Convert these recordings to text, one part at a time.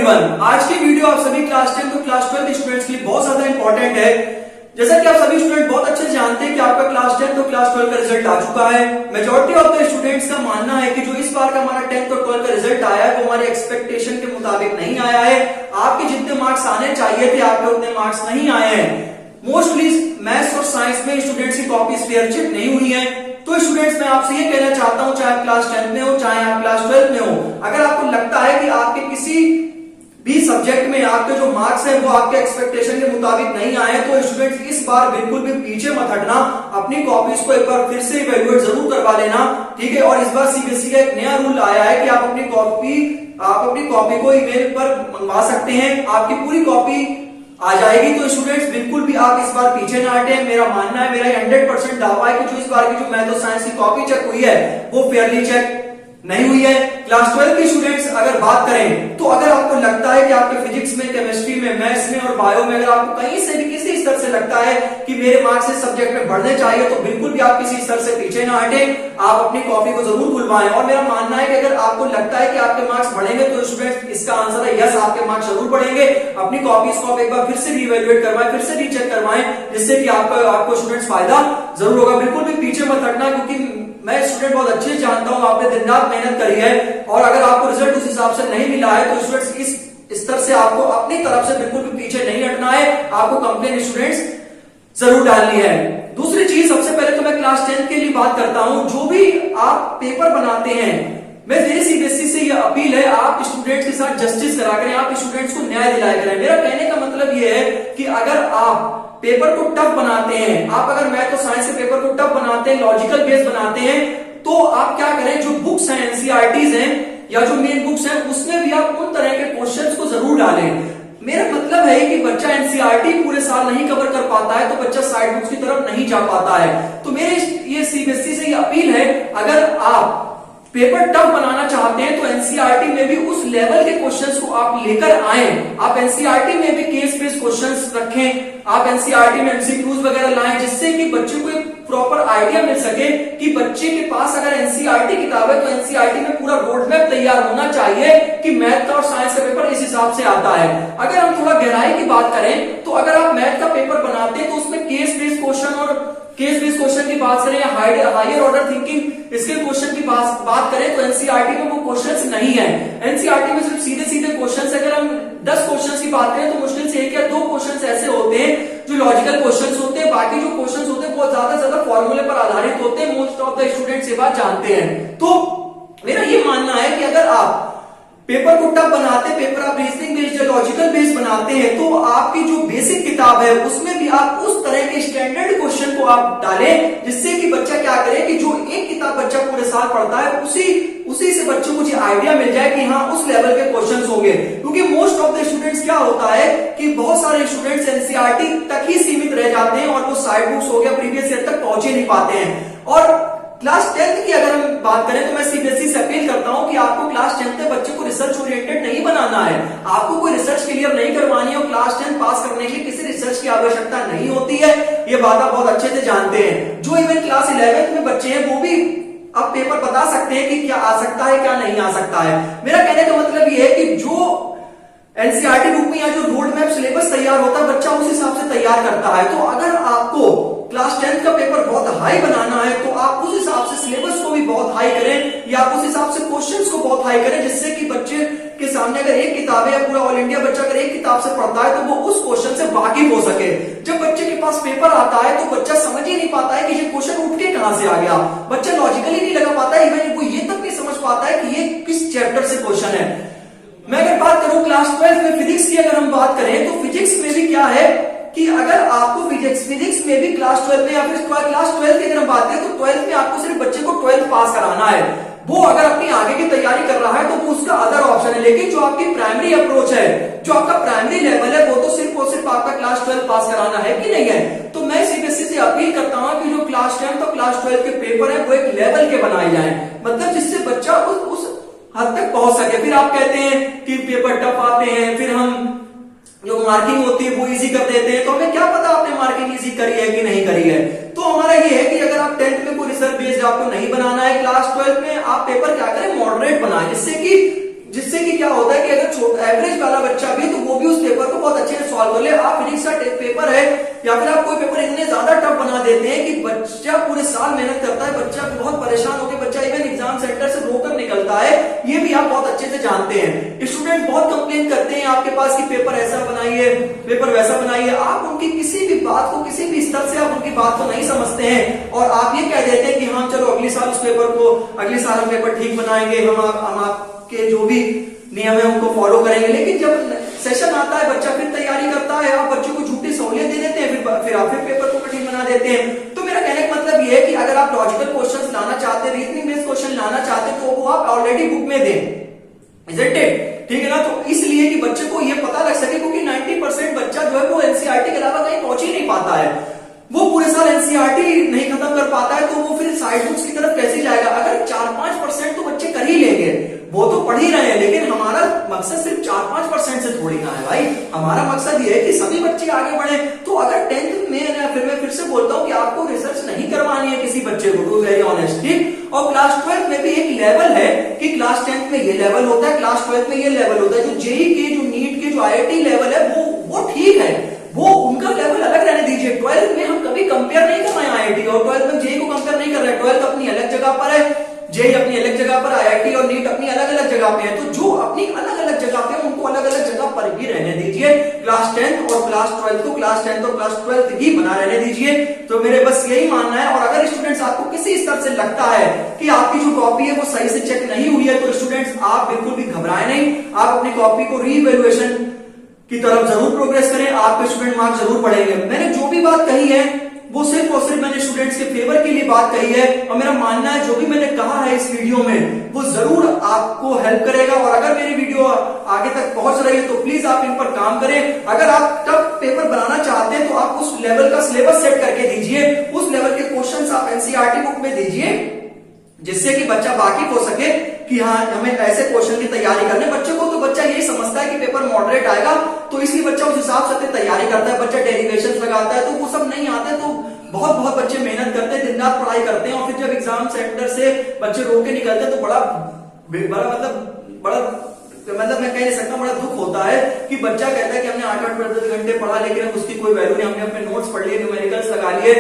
Everyone, आज की video आप सभी क्लास 10 तो क्लास 12 स्टूडेंट्स के लिए बहुत ज्यादा इंपॉर्टेंट है। जैसा कि आप सभी स्टूडेंट बहुत अच्छे से जानते हैं कि आपका क्लास 10 तो क्लास 12 का रिजल्ट आ चुका है। मेजॉरिटी ऑफ द स्टूडेंट्स का मानना है कि जो इस बार का हमारा 10th और 12 का रिजल्ट आया है वो हमारे एक्सपेक्टेशन के मुताबिक नहीं आया है। आपके जितने मार्क्स आने चाहिए थे आपके उतने मार्क्स नहीं आए हैं। मोस्टली मैथ्स और साइंस में स्टूडेंट्स की कॉपीज फेयर चिट नहीं हुई है। तो स्टूडेंट्स मैं आपसे ये कहना चाहता हूं, चाहे आप क्लास 10 में हो चाहे आप क्लास 12 में हो, अगर आपको लगता है कि आपके किसी भी सब्जेक्ट में आपके जो मार्क्स हैं वो आपके एक्सपेक्टेशन के मुताबिक नहीं आए तो स्टूडेंट्स इस बार बिल्कुल भी पीछे मत हटना, अपनी कॉपीज को एक बार फिर से इवैल्यूएट जरूर करवा लेना, ठीक है। और इस बार सीबीएसई का एक नया रूल आया है कि आप अपनी कॉपी को ईमेल पर मंगवा सकते हैं, आपकी पूरी कॉपी आ जाएगी। तो स्टूडेंट्स बिल्कुल भी आप इस बार पीछे ना हटे। मेरा मानना है, मेरा 100% दावा है कि जो इस बार की जो मैथ और साइंस की कॉपी चेक हुई है वो फेयरली चेक नहीं हुई है। क्लास 12 के स्टूडेंट्स अगर बात करें तो अगर आपको लगता है कि आपके फिजिक्स में, केमिस्ट्री में, मैथ्स में और बायो में अगर आपको कहीं से भी किसी स्तर से लगता है कि मेरे मार्क्स इस सब्जेक्ट में बढ़ने चाहिए तो बिल्कुल भी आप किसी स्तर से पीछे ना हटे, आप अपनी कॉपी को जरूर खुलवाएं। और मेरा मानना है कि अगर आपको लगता है कि आपके मार्क्स बढ़ेंगे तो स्टूडेंट्स इसका आंसर है यस, आपके मार्क्स जरूर बढ़ेंगे। अपनी कॉपीज को आप एक बार फिर से रीइवैल्यूएट करवाएं, फिर से रीचेक करवाएं, जिससे कि आपको स्टूडेंट्स फायदा जरूर होगा। बिल्कुल भी पीछे मत हटना, क्योंकि मैं स्टूडेंट बहुत अच्छे से जानता हूं, आपने दिन रात मेहनत करी है और अगर आपको रिजल्ट उस हिसाब से नहीं मिला है तो स्टूडेंट्स इस स्तर से आपको अपनी तरफ से बिल्कुल भी पीछे नहीं हटना है, आपको कंप्लेन स्टूडेंट्स जरूर डालनी है। दूसरी चीज, सबसे पहले तो मैं क्लास 10 के लिए बात करता हूं। जो भी आप पेपर बनाते हैं, मेरी सीबीएसई से ये अपील है, आप स्टूडेंट्स के साथ जस्टिस करा करें, आप स्टूडेंट्स को न्याय दिलाया करें। मेरा कहने का मतलब ये है कि अगर आप पेपर को टफ बनाते हैं, आप अगर मैथ और साइंस के पेपर को टफ बनाते हैं, लॉजिकल बेस बनाते हैं, तो आप क्या करें, जो बुक्स हैं, एनसीईआरटीज हैं या जो मेन बुक्स हैं, उसमें भी आप उन तरह के क्वेश्चंस को जरूर डालें। मेरा मतलब है कि बच्चा एनसीईआरटी पूरे साल नहीं कवर कर पाता है तो बच्चा साइड बुक्स की तरफ नहीं जा पाता है। तो मेरे ये सीबीएसई से ये अपील है, अगर आप पेपर टफ बनाना चाहते हैं तो एनसीईआरटी में भी उस लेवल के क्वेश्चंस को आप लेकर आए। आप एनसीईआरटी में भी केस बेस्ड क्वेश्चंस रखें, आप एनसीईआरटी में एमसीक्यूज वगैरह लाएं, जिससे कि बच्चे को एक प्रॉपर आइडिया मिल सके कि बच्चे के पास अगर एनसीईआरटी किताब है तो एनसीईआरटी में पूरा रोड मैप तैयार होना चाहिए कि मैथ का और साइंस का पेपर इस हिसाब से आता है। अगर हम थोड़ा गहराई की बात करें तो अगर आप मैथ का पेपर बनाते हैं तो उसमें केस बेस्ड क्वेश्चन और केस बेस्ड क्वेश्चन की बात करें या हायर ऑर्डर थिंकिंग इसके क्वेश्चन की बात करें तो एनसीईआरटी में वो क्वेश्चंस नहीं है। एनसीईआरटी में सिर्फ सीधे सीधे क्वेश्चंस, अगर हम 10 क्वेश्चंस की बात करें तो मुश्किल से 1 या 2 क्वेश्चंस ऐसे होते हैं जो लॉजिकल क्वेश्चंस होते हैं, बाकी जो क्वेश्चंस होते हैं बहुत ज्यादा फॉर्मूले पर आधारित होते हैं। मोस्ट ऑफ द स्टूडेंट्स ये बात जानते हैं। तो मेरा ये मानना है कि अगर आप पेपर को टफ बनाते, पेपर आप रीजनिंग बेस्ड या लॉजिकल बेस्ड बनाते हैं तो आपकी जो बेसिक किताब है उसमें भी आप उस तरह के स्टैंडर्ड क्वेश्चन को आप डालें, जिससे कि बच्चा क्या करे कि जो एक किताब बच्चा पूरे साल पढ़ता है उसी से बच्चों को जो आइडिया मिल जाए कि हाँ उस लेवल के क्वेश्चंस होंगे। क्योंकि मोस्ट ऑफ द स्टूडेंट्स क्या होता है कि बहुत सारे स्टूडेंट्स एनसीईआरटी तक ही सीमित रह जाते हैं और वो साइड बुक्स हो गया प्रीवियस ईयर तक पहुंच ही नहीं पाते हैं। और क्लास 10 की अगर हम बात करें तो मैं सीबीएसई से अपील करता हूं कि आपको क्लास 10 के बच्चे को रिसर्च ओरिएंटेड नहीं बनाना है, आपको कोई रिसर्च क्लियर नहीं करवानी है और क्लास 10 पास करने के लिए किसी रिसर्च की आवश्यकता नहीं होती है। ये बात आप बहुत अच्छे से जानते हैं। जो इवन क्लास 11th में बच्चे हैं वो भी आप पेपर बता सकते हैं कि क्या आ सकता है क्या नहीं आ सकता है। मेरा कहने का मतलब ये है कि जो एनसीईआरटी बुक में या जो रोड मैप सिलेबस तैयार होता है बच्चा उस हिसाब से तैयार करता है। तो अगर आपको क्लास 10 का पेपर बहुत हाई बनाना है तो आप उस हिसाब से सिलेबस को भी बहुत हाई करें या आप उस हिसाब से क्वेश्चंस को बहुत हाई करें, जिससे कि बच्चे के सामने अगर एक किताब है या पूरा ऑल इंडिया बच्चा अगर एक किताब से पढ़ता है तो वो उस क्वेश्चन से वाकिफ हो सके। जब बच्चे के पास पेपर आता है तो बच्चा समझ ही नहीं पाता है कि ये क्वेश्चन उठ के कहां से आ गया, बच्चा लॉजिकली नहीं लगा पाता है, इवन वो ये तक नहीं समझ पाता है कि ये किस चैप्टर से क्वेश्चन है। मैं अगर बात करूं क्लास 12 में फिजिक्स की, अगर हम बात करें तो फिजिक्स में भी क्या है कि अगर आपको फिजिक्स में भी क्लास 12 में या फिर क्लास 12 की अगर हम बात करें तो 12th में आपको सिर्फ बच्चे को 12th पास कराना है। वो अगर अपनी आगे की तैयारी कर रहा है तो वो उसका अदर ऑप्शन है, लेकिन जो आपकी प्राइमरी अप्रोच है, जो आपका प्राइमरी लेवल है, वो तो सिर्फ और सिर्फ आपका क्लास 12 पास कराना है कि नहीं है। तो मैं सीबीएसई से अपील करता हूं कि जो क्लास 10 तो क्लास 12 के पेपर है वो एक लेवल के बनाए जाए, मतलब जिससे बच्चा उस हद तक पहुंच सके। फिर आप कहते हैं कि पेपर टफ आते हैं, फिर हम जो मार्किंग होती है वो इजी कर देते हैं, तो हमें क्या पता आपने मार्किंग इजी करी है कि नहीं करी है। तो हमारा ये है कि अगर आप 10th में कोई रिसर्च बेस्ड आपको नहीं बनाना है, क्लास 12 में आप पेपर क्या करें, मॉडरेट बनाएं, जिससे कि जिससे कि क्या होता है कि अगर एवरेज वाला बच्चा भी तो वो भी उस पेपर को बहुत अच्छे से सॉल्व कर ले। आप फिजिक्स का पेपर है या फिर आप कोई पेपर इतने ज्यादा टफ बना देते हैं कि बच्चा पूरे साल मेहनत करता है, बच्चा बहुत परेशान होकर बच्चा इवन एग्जाम सेंटर से रोकर निकलता है, ये भी आप बहुत अच्छे से जानते हैं। स्टूडेंट बहुत कंप्लेन करते हैं आपके पास कि पेपर ऐसा बनाइए, पेपर वैसा बनाइए। आप उनकी किसी भी बात को, किसी भी स्तर से आप उनकी बात को नहीं समझते हैं और आप ये कह देते हैं कि हाँ चलो अगले साल उस पेपर को, अगले साल हम पेपर ठीक बनाएंगे, हम आपके जो भी नियम है उनको फॉलो करेंगे। लेकिन जब सेशन आता है बच्चा फिर तैयारी करता है, आप बच्चों को झूठी सहूलियत दे देते हैं, फिर आप पेपर को कठिन बना देते हैं। तो मेरा कहने का मतलब ये है कि अगर आप लॉजिकल क्वेश्चंस लाना चाहते हैं, रीजनिंग बेस्ड क्वेश्चन लाना चाहते हैं, तो वो आप ऑलरेडी बुक में दें, isn't it? ठीक है ना। तो इसलिए कि बच्चे को ये पता लग सके, क्योंकि 90% बच्चा जो है वो एनसीईआरटी के अलावा कहीं पहुंच ही नहीं पाता है। वो पूरे साल एनसीईआरटी नहीं खत्म कर पाता है तो वो फिर साइड बुक्स की तरफ कैसे जाएगा। अगर 4-5% तो बच्चे कर ही लेंगे, वो तो पढ़ ही रहे हैं, लेकिन हमारा मकसद सिर्फ 4-5% से थोड़ी ना है भाई। हमारा मकसद ये है कि सभी बच्चे आगे बढ़े। तो अगर 10th में मैं फिर से बोलता हूं कि आपको रिसर्च नहीं करवानी है किसी बच्चे को, टू वेरी ऑनेस्ट, ठीक। और क्लास 12 में भी एक लेवल है कि क्लास 10th में ये लेवल होता है, क्लास 12 में ये लेवल होता है। जो जेई के, जो नीट के, जो आईआईटी लेवल है वो ठीक है, वो उनका लेवल अलग रहने दीजिए। 12th में हम कभी कंपेयर नहीं कर रहे हैं आईआईटी और 12th में जेई को कंपेयर नहीं कर रहे हैं। 12th अपनी अलग जगह पर है, जेई अपनी अलग जगह पर, आईआईटी और नीट अपनी अलग अलग जगह पे है। तो जो अपनी अलग अलग जगह पे उनको अलग अलग जगह पर भी रहने दीजिए। क्लास 10 और क्लास 12 को क्लास 10 और क्लास 12 ही बना रहने दीजिए। तो मेरे बस यही मानना है। और अगर स्टूडेंट्स आपको किसी स्तर से लगता है कि आपकी जो कॉपी है वो सही से चेक नहीं हुई है, तो स्टूडेंट्स आप बिल्कुल भी घबराएं नहीं, आप अपनी कॉपी को रीवैल्यूएशन की तरफ जरूर प्रोग्रेस करें, आपके स्टूडेंट मार्क्स जरूर बढ़ेंगे। मैंने जो भी बात कही है वो सिर्फ और सिर्फ मैंने स्टूडेंट्स के फेवर के लिए बात कही है और मेरा मानना है जो भी मैंने कहा है इस वीडियो में वो जरूर आपको हेल्प करेगा। और अगर मेरी वीडियो आगे तक पहुंच रही है तो प्लीज आप इन पर काम करें। अगर आप टफ पेपर बनाना चाहते हैं तो आप उस लेवल का सिलेबस सेट करके दीजिए, उस लेवल के क्वेश्चंस आप एनसीईआरटी बुक में दीजिए, जिससे कि बच्चा वाकिफ हो सके कि हाँ हमें ऐसे क्वेश्चन की तैयारी करने। बच्चे को तो बच्चा यही समझता है कि पेपर मॉडरेट आएगा तो इसलिए बच्चा उस हिसाब से तैयारी करता है, बच्चा डेरिवेशन लगाता है। तो वो सब नहीं आते तो बहुत बच्चे मेहनत करते हैं, दिन रात पढ़ाई करते हैं और फिर जब एग्जाम सेंटर से बच्चे रो के निकलते हैं तो बड़ा मैं कह नहीं सकता, बड़ा दुख होता है कि बच्चा कहता है कि हमने 8-8 घंटे पढ़ा लेकिन उसकी कोई वैल्यू नहीं, हमने अपने नोट्स पढ़ लिए, न्यूमेरिकल्स लगा लिए,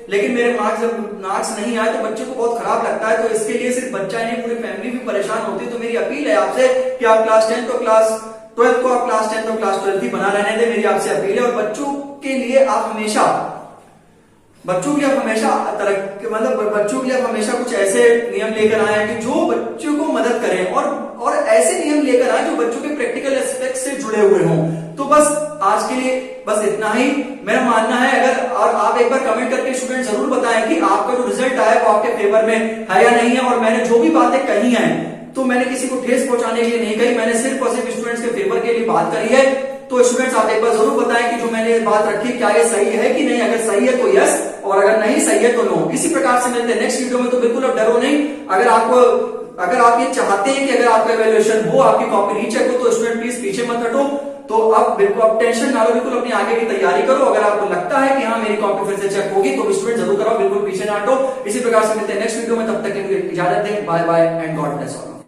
लेकिन मेरे मार्क्स नहीं आए तो बच्चे को बहुत खराब लगता है। तो इसके लिए सिर्फ बच्चा नहीं पूरी फैमिली भी परेशान होती है। तो मेरी अपील है आपसे कि आप क्लास 10 और क्लास 12 को आप क्लास 10 और क्लास 12 ही बना रहने दें, मेरी आपसे अपील है। और बच्चों के लिए आप हमेशा बच्चों के लिए आप हमेशा कुछ ऐसे नियम लेकर आए कि जो बच्चों को मदद करें और ऐसे नियम लेकर आए जो बच्चों के प्रैक्टिकल एस्पेक्ट से जुड़े हुए हों। तो बस आज के लिए बस इतना ही मेरा मानना है। अगर और आप एक बार कमेंट करके स्टूडेंट जरूर बताएं कि आपका जो रिजल्ट आया वो आपके फेवर में है या नहीं है। और मैंने जो भी बातें कही हैं तो मैंने किसी को ठेस पहुंचाने के लिए नहीं कही, मैंने सिर्फ और सिर्फ स्टूडेंट्स के फेवर के लिए बात करी है। तो स्टूडेंट्स आप एक बार जरूर बताएं कि जो मैंने बात रखी क्या ये सही है कि नहीं। अगर सही है तो यस, और अगर नहीं सही है तो नो। इसी प्रकार से मिलते हैं नेक्स्ट वीडियो में। तो बिल्कुल अब डरो नहीं। अगर आप ये चाहते हैं कि अगर आपका इवैल्यूएशन हो, आपकी कॉपी रीचेक हो, तो स्टूडेंट प्लीज पीछे मत हटो। तो अब टेंशन ना लो, बिल्कुल अपनी आगे की तैयारी करो। अगर आपको लगता है कि हाँ मेरी कॉपी फिर से चेक होगी तो स्टूडेंट जरूर करो, बिल्कुल पीछे ना हटो। इसी प्रकार से मिलते हैं नेक्स्ट वीडियो में, तब तक के लिए इजाजत दें। Bye bye and God bless all.